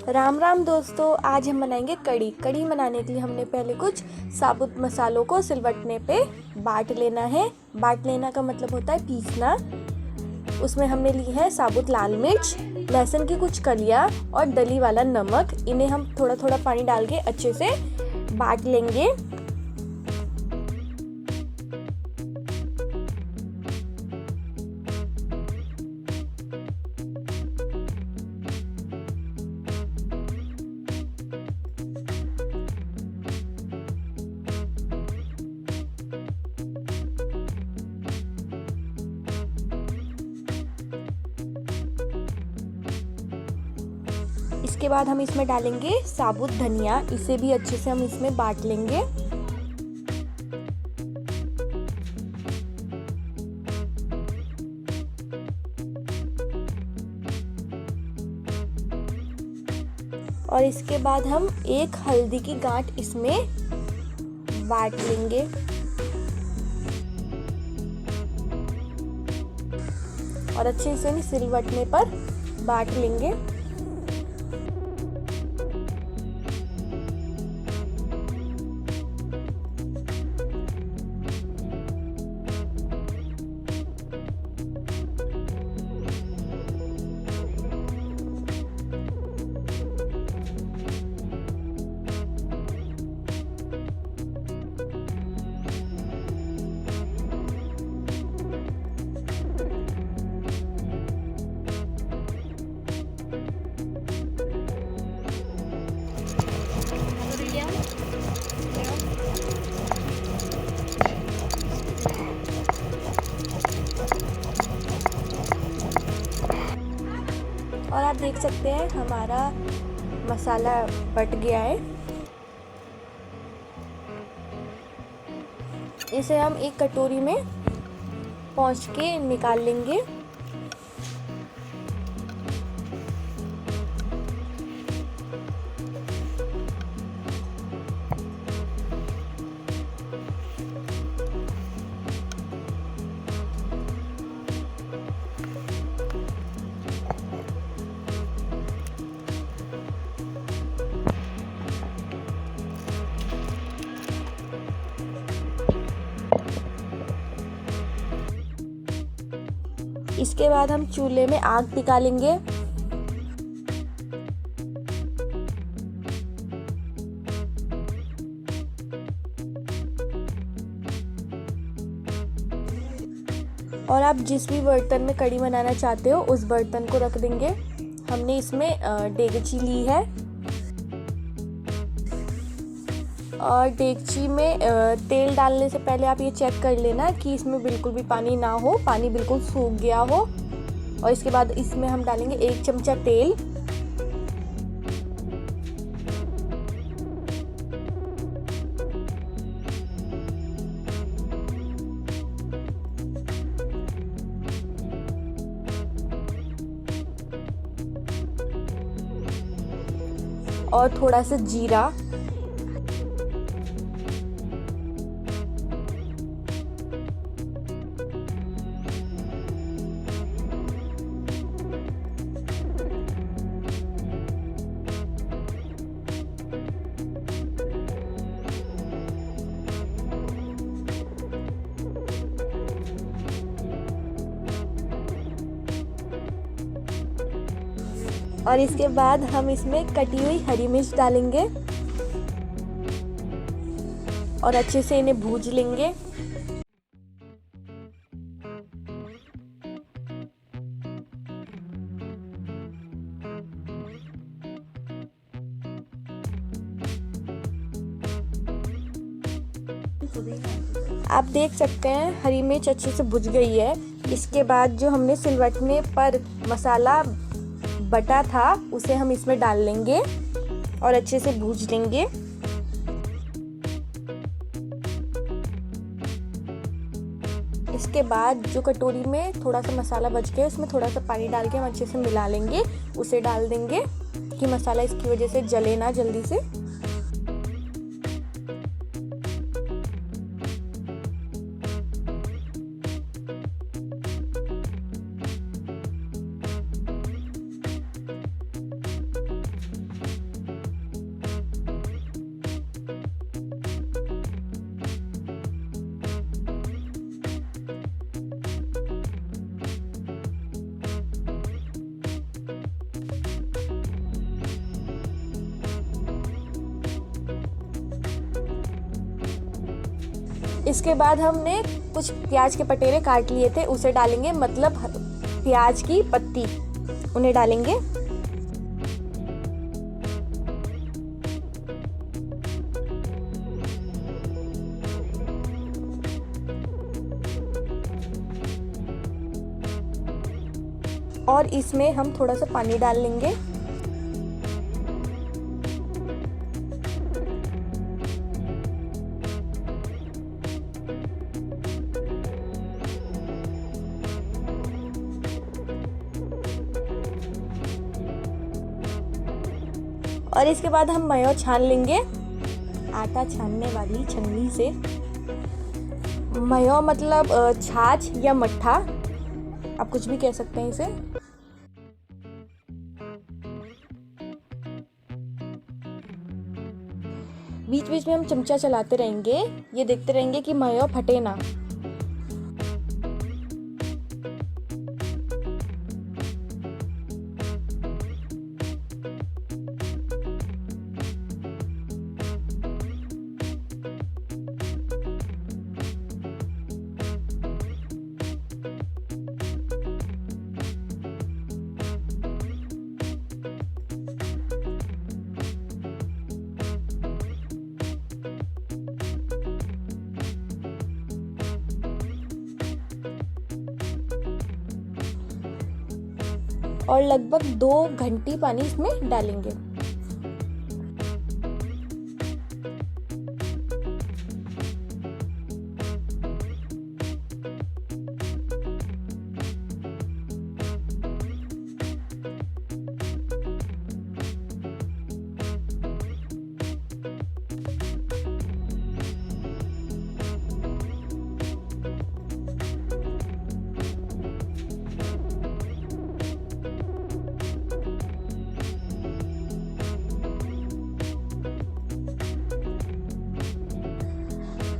राम राम दोस्तों, आज हम बनाएंगे कड़ी। कड़ी बनाने के लिए हमने पहले कुछ साबुत मसालों को सिलवटने पे बांट लेना है। बांट लेना का मतलब होता है पीसना। उसमें हमने ली है साबुत लाल मिर्च, लहसुन की कुछ कलियां और डली वाला नमक। इन्हें हम थोड़ा थोड़ा पानी डाल के अच्छे से बांट लेंगे। इसके बाद हम इसमें डालेंगे साबुत धनिया। इसे भी अच्छे से हम इसमें बांट लेंगे। और इसके बाद हम एक हल्दी की गांठ इसमें बांट लेंगे। और अच्छे से सिलवटने पर बांट लेंगे। और आप देख सकते हैं हमारा मसाला बट गया है। इसे हम एक कटोरी में पहुँच के निकाल लेंगे। इसके बाद हम चूल्हे में आग टिका लेंगे। और आप जिस भी बर्तन में कड़ी बनाना चाहते हो उस बर्तन को रख देंगे। हमने इसमें डेगची ली है। और डेगची में तेल डालने से पहले आप ये चेक कर लेना कि इसमें बिल्कुल भी पानी ना हो, पानी बिल्कुल सूख गया हो। और इसके बाद इसमें हम डालेंगे 1 चमचा तेल। और थोड़ा सा जीरा। और इसके बाद हम इसमें कटी हुई हरी मिर्च डालेंगे और अच्छे से इन्हें भूज लेंगे। आप देख सकते हैं हरी मिर्च अच्छे से भुज गई है। इसके बाद जो हमने सिलवटने पर मसाला बटा था उसे हम इसमें डाल लेंगे और अच्छे से भूज लेंगे। इसके बाद जो कटोरी में थोड़ा सा मसाला बच गया उसमें थोड़ा सा पानी डाल के हम अच्छे से मिला लेंगे। उसे डाल देंगे कि मसाला इसकी वजह से जले ना जल्दी से। इसके बाद हमने कुछ प्याज के पटेरे काट लिए थे, उसे डालेंगे, मतलब प्याज की पत्ती, उन्हें डालेंगे। और इसमें हम थोड़ा सा पानी डाल लेंगे। और इसके बाद हम मयो छान लेंगे आटा छानने वाली छन्नी से। मयो मतलब छाछ या मट्ठा, आप कुछ भी कह सकते हैं इसे। बीच बीच में हम चमचा चलाते रहेंगे, ये देखते रहेंगे कि मयो फटे ना। और लगभग 2 घंटी पानी इसमें डालेंगे।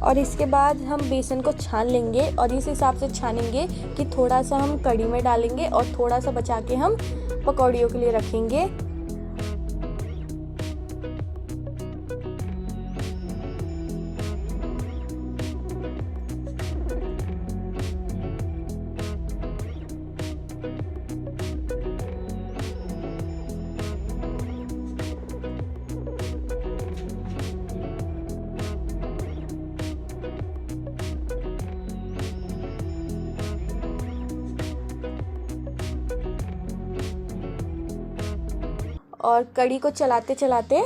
और इसके बाद हम बेसन को छान लेंगे और इस हिसाब से छानेंगे कि थोड़ा सा हम कढ़ी में डालेंगे और थोड़ा सा बचा के हम पकौड़ियों के लिए रखेंगे। और कढ़ी को चलाते चलाते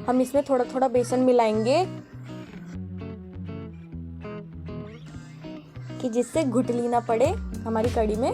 हम इसमें थोड़ा थोड़ा बेसन मिलाएंगे कि जिससे गुठली ना पड़े हमारी कढ़ी में।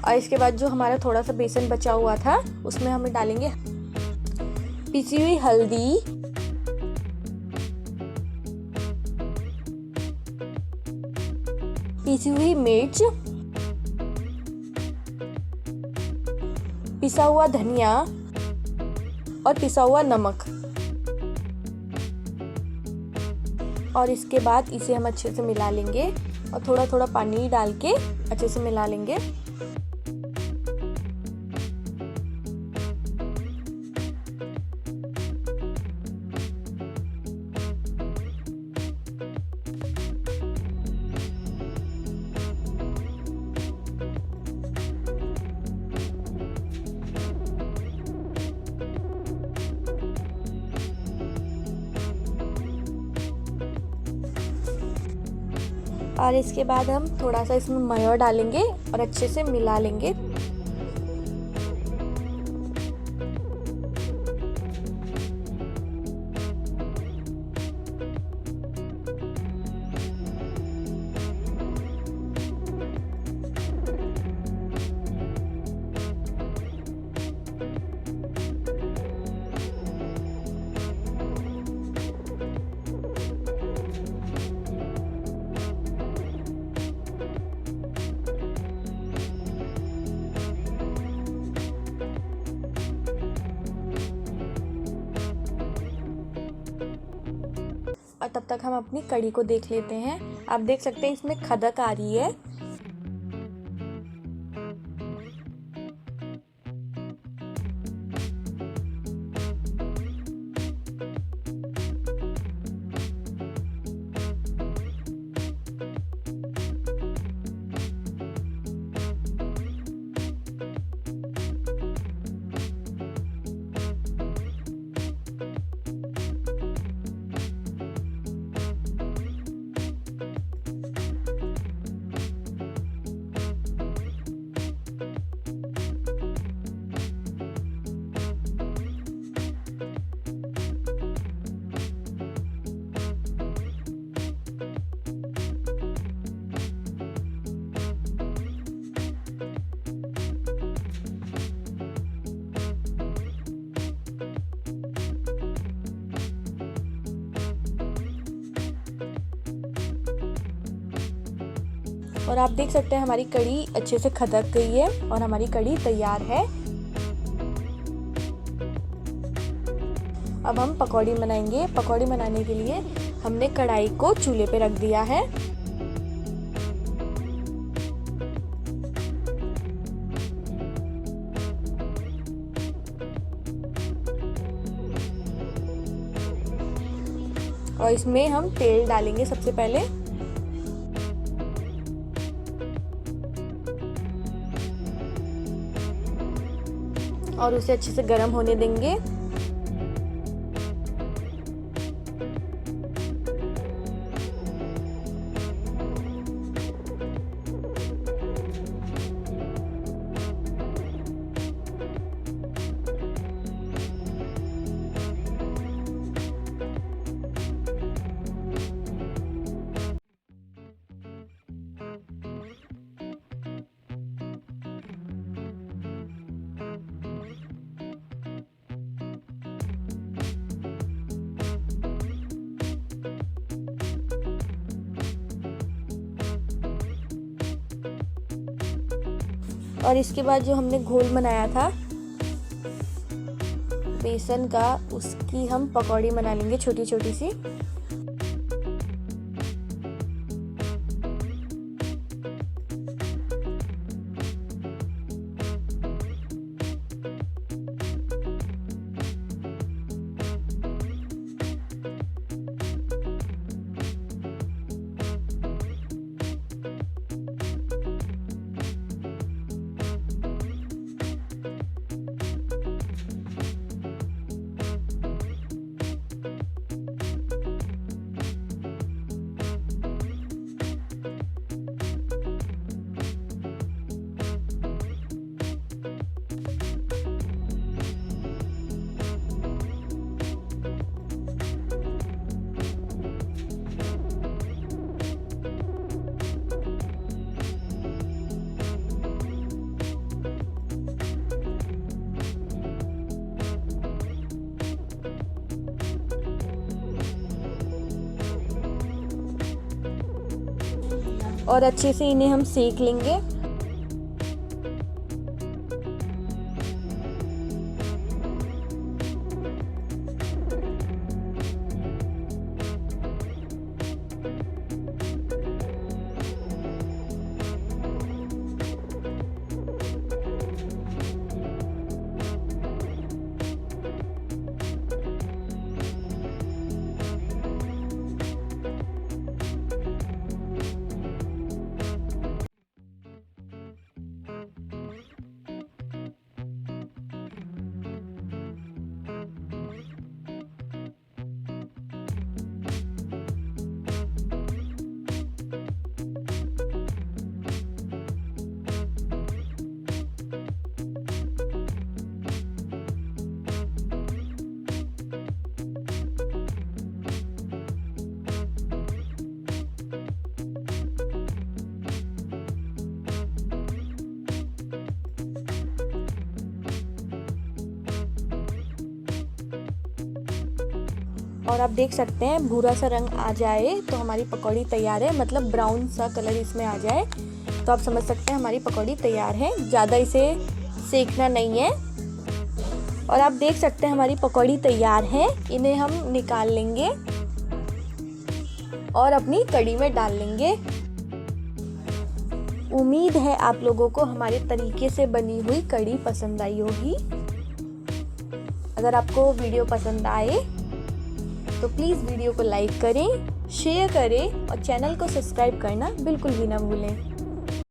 और इसके बाद जो हमारा थोड़ा सा बेसन बचा हुआ था उसमें हम डालेंगे पिसी हुई हल्दी, पिसी हुई मिर्च, पिसा हुआ धनिया और पिसा हुआ नमक। और इसके बाद इसे हम अच्छे से मिला लेंगे और थोड़ा थोड़ा पानी डाल के अच्छे से मिला लेंगे। और इसके बाद हम थोड़ा सा इसमें मयो डालेंगे और अच्छे से मिला लेंगे। और तब तक हम अपनी कड़ी को देख लेते हैं। आप देख सकते हैं इसमें खदक आ रही है। और आप देख सकते हैं हमारी कड़ी अच्छे से खदक गई है और हमारी कड़ी तैयार है। अब हम पकौड़ी बनाएंगे। पकौड़ी बनाने के लिए हमने कढ़ाई को चूल्हे पे रख दिया है। और इसमें हम तेल डालेंगे सबसे पहले। और उसे अच्छे से गर्म होने देंगे। और इसके बाद जो हमने घोल बनाया था बेसन का, उसकी हम पकौड़ी बना लेंगे छोटी छोटी सी। और अच्छे से इन्हें हम सेक लेंगे। और आप देख सकते हैं भूरा सा रंग आ जाए तो हमारी पकौड़ी तैयार है, मतलब ब्राउन सा कलर इसमें आ जाए तो आप समझ सकते हैं हमारी पकौड़ी तैयार है। ज़्यादा इसे सेकना नहीं है। और आप देख सकते हैं हमारी पकौड़ी तैयार है। इन्हें हम निकाल लेंगे और अपनी कढ़ी में डाल लेंगे। उम्मीद है आप लोगों को हमारे तरीके से बनी हुई कढ़ी पसंद आई होगी। अगर आपको वीडियो पसंद आए तो प्लीज़ वीडियो को लाइक करें, शेयर करें और चैनल को सब्सक्राइब करना बिल्कुल भी ना भूलें।